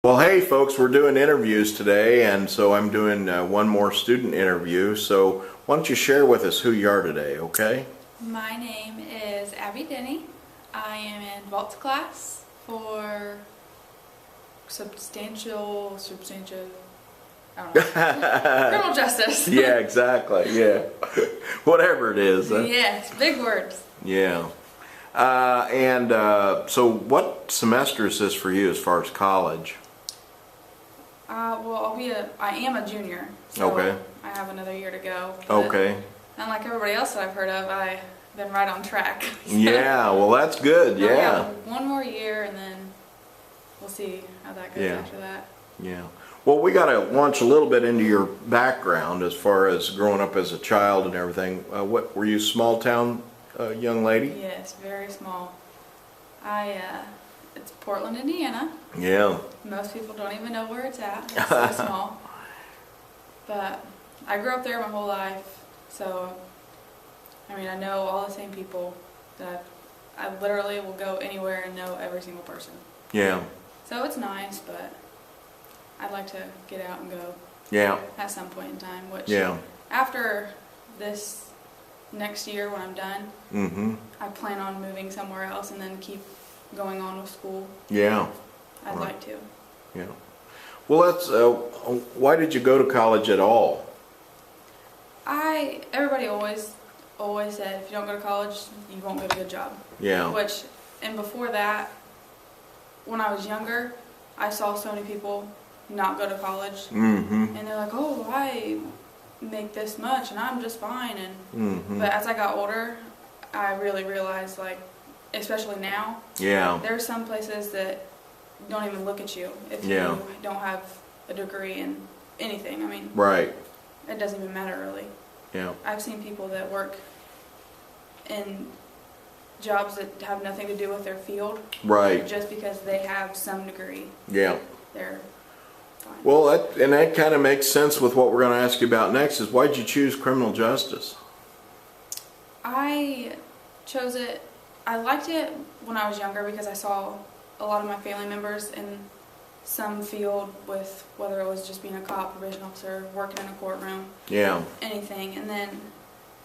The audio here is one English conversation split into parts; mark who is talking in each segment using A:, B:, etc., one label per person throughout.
A: Well, hey folks, we're doing interviews today, and so I'm doing one more student interview. So why don't you share with us who you are today, okay?
B: My name is Abby Denny. I am in Dawalt's class for substantial, I don't know, criminal justice.
A: Yeah, exactly, yeah. Whatever it is.
B: Yes, big words.
A: Yeah. So what semester is this for you as far as college?
B: Well, I am a junior, so
A: Okay.
B: I have another year to go.
A: Okay.
B: Unlike everybody else that I've heard of, I've been right on track.
A: Yeah, well that's good,
B: We
A: yeah.
B: have one more year, and then we'll see how that goes after that.
A: Yeah. Well, we got to launch a little bit into your background as far as growing up as a child and everything. What were you, small town young lady?
B: Yes, very small. It's Portland, Indiana.
A: Yeah.
B: Most people don't even know where it's at. It's so small. But I grew up there my whole life, so I know all the same people. That I literally will go anywhere and know every single person.
A: Yeah.
B: So it's nice, but I'd like to get out and go.
A: Yeah.
B: At some point in time. Which after this next year when I'm done, I plan on moving somewhere else and then keep going on with school.
A: Yeah.
B: I'd like to.
A: Yeah. Well, why did you go to college at all?
B: Everybody always said if you don't go to college, you won't get a good job.
A: Yeah.
B: And before that, when I was younger, I saw so many people not go to college. And they're like, oh, I make this much and I'm just fine. But as I got older, I really realized, like, especially now, there are some places that don't even look at you if you don't have a degree in anything.
A: Right.
B: It doesn't even matter really.
A: Yeah.
B: I've seen people that work in jobs that have nothing to do with their field.
A: Right.
B: Just because they have some degree.
A: Yeah.
B: They're fine.
A: Well, that kind of makes sense with what we're going to ask you about next. Is why'd you choose criminal justice?
B: I chose it. I liked it when I was younger because I saw a lot of my family members in some field with, whether it was just being a cop, probation officer, working in a courtroom, anything. And then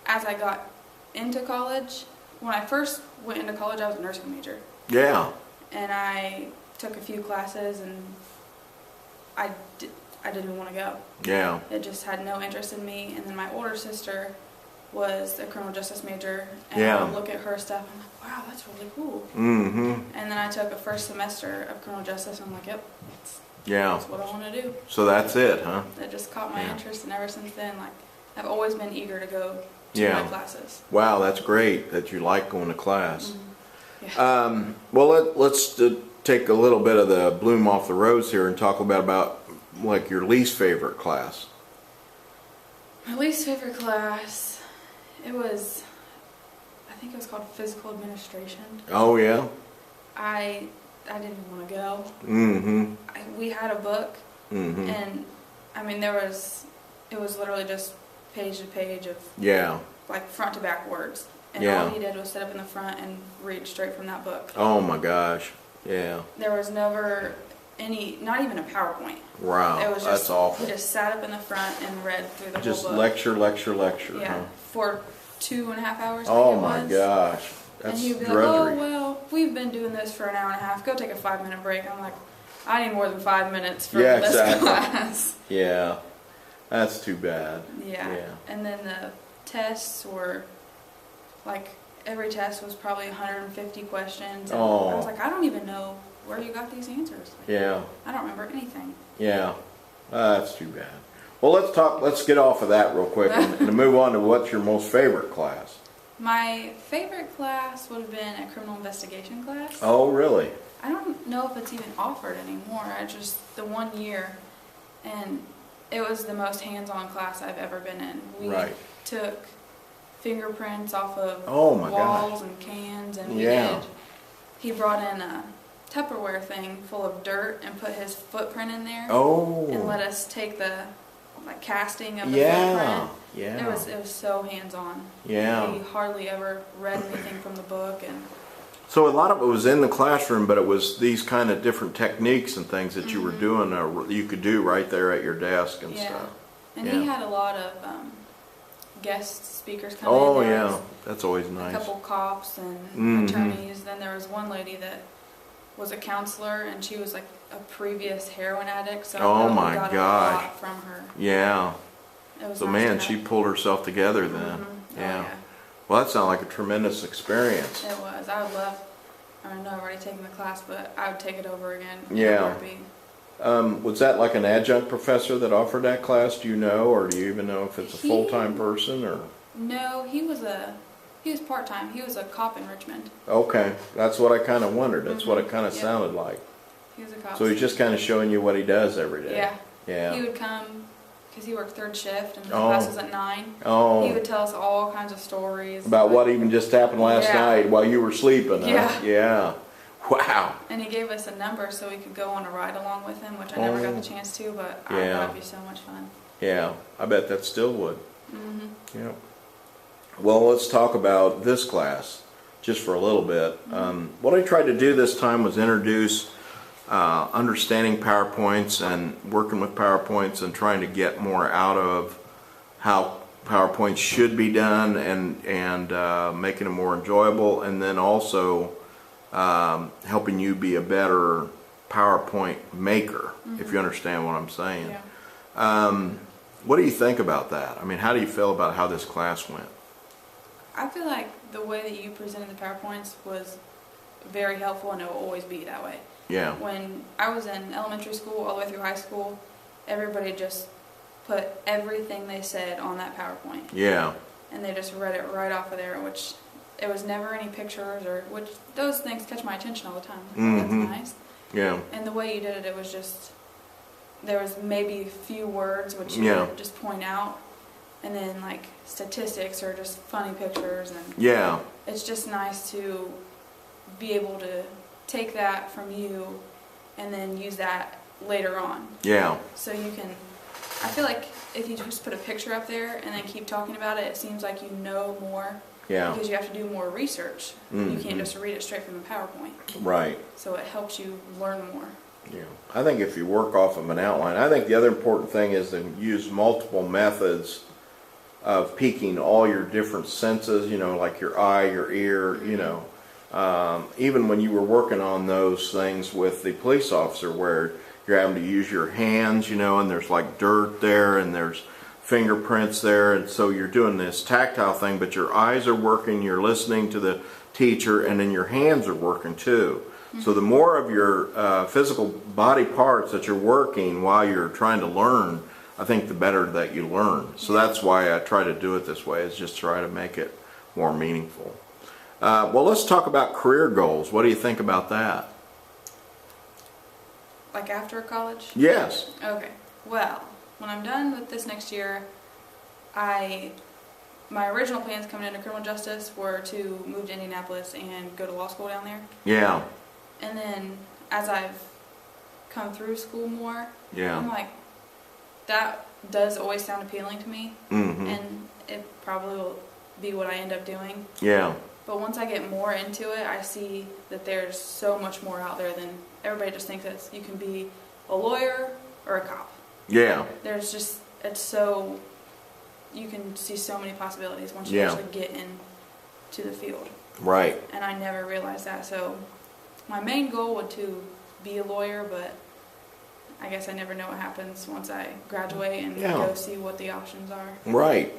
B: as I got into college, when I first went into college, I was a nursing major. Yeah. And I took a few classes and I didn't want to go. Yeah. It just had no interest in me. And then my older sister was a criminal justice major, and I would look at her stuff and I'm like, wow, that's really cool. And then I took a first semester of criminal justice and I'm like, yep, that's what I want to do.
A: So that's it, huh?
B: That just caught my interest, and ever since then, like, I've always been eager to go to my classes.
A: Wow, that's great that you like going to class. Well, let's take a little bit of the bloom off the rose here and talk about like your least favorite class.
B: My least favorite class, I think it was called physical administration. Oh yeah. I didn't want to go. We had a book, and it was literally just page to page of like front to back words, and all he did was sit up in the front and read straight from that book.
A: Oh my gosh. Yeah.
B: There was never not even a PowerPoint.
A: Wow.
B: It was just,
A: that's awful.
B: He just sat up in the front and read through the whole book.
A: Just lecture.
B: Yeah.
A: Huh?
B: For 2.5 hours.
A: Oh my gosh. That's
B: and he'd be
A: drudgery.
B: like, oh, well, we've been doing this for an hour and a half. Go take a 5-minute break. I'm like, I need more than 5 minutes for this class. Yeah.
A: That's too bad.
B: Yeah. And then the tests were, like, every test was probably 150 questions. And I was like, I don't even know where you got these answers. Like, I don't remember anything. Yeah.
A: That's too bad. Well, let's get off of that real quick and move on to what's your most favorite class.
B: My favorite class would have been a criminal investigation class.
A: Oh, really?
B: I don't know if it's even offered anymore. The 1 year, and it was the most hands-on class I've ever been in. We took fingerprints off of walls and cans, and he brought in a Tupperware thing full of dirt and put his footprint in there. And let us take the casting of the footprint. It was so hands-on. He hardly ever read anything from the book, and
A: So a lot of it was in the classroom, but it was these kind of different techniques and things that you were doing, you could do right there at your desk and stuff.
B: And he had a lot of guest speakers come
A: Oh
B: in.
A: yeah, that's always nice.
B: A couple cops and attorneys. Then there was one lady that was a counselor, and she was like a previous heroin addict. So
A: oh
B: I
A: my
B: got
A: gosh,
B: a lot from her.
A: Yeah.
B: It was
A: So
B: nice
A: man,
B: to
A: she
B: have.
A: pulled herself together then.
B: Oh,
A: Yeah. Well, that sounded like a tremendous experience.
B: It was. I would love. I know I've already taken the class, but I would take it over again.
A: Yeah. Was that like an adjunct professor that offered that class? Do you know, or do you even know if it's a full-time person or?
B: No, he was part-time. He was a cop in Richmond.
A: Okay, that's what I kind of wondered. That's what it kind of sounded like.
B: He was a cop.
A: So he's just kind of showing you what he does every day.
B: Yeah.
A: Yeah.
B: He would come because he worked third shift and the class was at 9.
A: Oh.
B: He would tell us all kinds of stories
A: About what even just happened last night while you were sleeping. Huh?
B: Yeah.
A: Yeah. Wow.
B: And he gave us a number so we could go on a ride along with him, which I never got the chance to, but I thought it'd be so much fun.
A: Yeah, I bet that still would. Yeah. Well, let's talk about this class just for a little bit. What I tried to do this time was introduce understanding PowerPoints and working with PowerPoints and trying to get more out of how PowerPoints should be done and making them more enjoyable, and then also helping you be a better PowerPoint maker, if you understand what I'm saying.
B: Yeah.
A: What do you think about that? I mean, how do you feel about how this class went?
B: I feel like the way that you presented the PowerPoints was very helpful, and it will always be that way.
A: Yeah.
B: When I was in elementary school all the way through high school, everybody just put everything they said on that PowerPoint.
A: Yeah.
B: And they just read it right off of there, which it was never any pictures, or which those things catch my attention all the time. That's nice.
A: Yeah.
B: And the way you did it, it was just, there was maybe a few words which you would just point out, and then like statistics or just funny pictures, and it's just nice to be able to take that from you and then use that later on. Yeah. So you can, I feel like if you just put a picture up there and then keep talking about it, it seems like you know more. Yeah. Because you have to do more research. You can't just read it straight from the PowerPoint. Right. So it helps you learn more.
A: Yeah. I think if you work off of an outline, I think the other important thing is to use multiple methods of peaking all your different senses, you know, like your eye, your ear, you know. Even when you were working on those things with the police officer where you're having to use your hands, you know, and there's like dirt there and there's fingerprints there, and so you're doing this tactile thing, but your eyes are working, you're listening to the teacher, and then your hands are working too. So the more of your physical body parts that you're working while you're trying to learn, I think the better that you learn. So that's why I try to do it this way, is just try to make it more meaningful. Well, let's talk about career goals. What do you think about that?
B: Like after college?
A: Yes.
B: Okay. Well, when I'm done with this next year, my original plans coming into criminal justice were to move to Indianapolis and go to law school down there. Yeah. And then as I've come through school more, I'm like, that does always sound appealing to me, and it probably will be what I end up doing. Yeah. But once I get more into it, I see that there's so much more out there than everybody just thinks that you can be a lawyer or a cop. Yeah. There's just, it's so, you can see so many possibilities once you actually get into the field. Right. And I never realized that. So my main goal would to be a lawyer, but I guess I never know what happens once I graduate and go see what the options are. Right.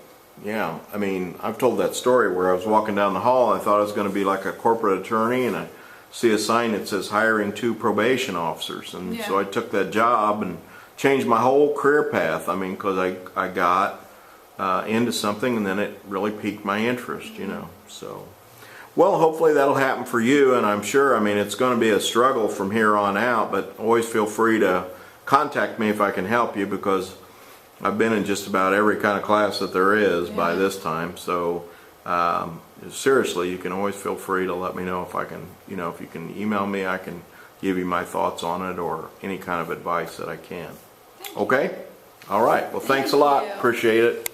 B: Yeah. I mean, I've told that story where I was walking down the hall and I thought I was going to be like a corporate attorney, and I see a sign that says hiring 2 probation officers. And so I took that job and changed my whole career path. I mean, because I got into something, and then it really piqued my interest, you know. So, well, hopefully that'll happen for you, and I'm sure, I mean, it's going to be a struggle from here on out, but always feel free to contact me if I can help you, because I've been in just about every kind of class that there is by this time. So seriously, you can always feel free to let me know if I can, you know, if you can email me, I can give you my thoughts on it or any kind of advice that I can. Okay? All right. Well, thanks a lot. Appreciate it.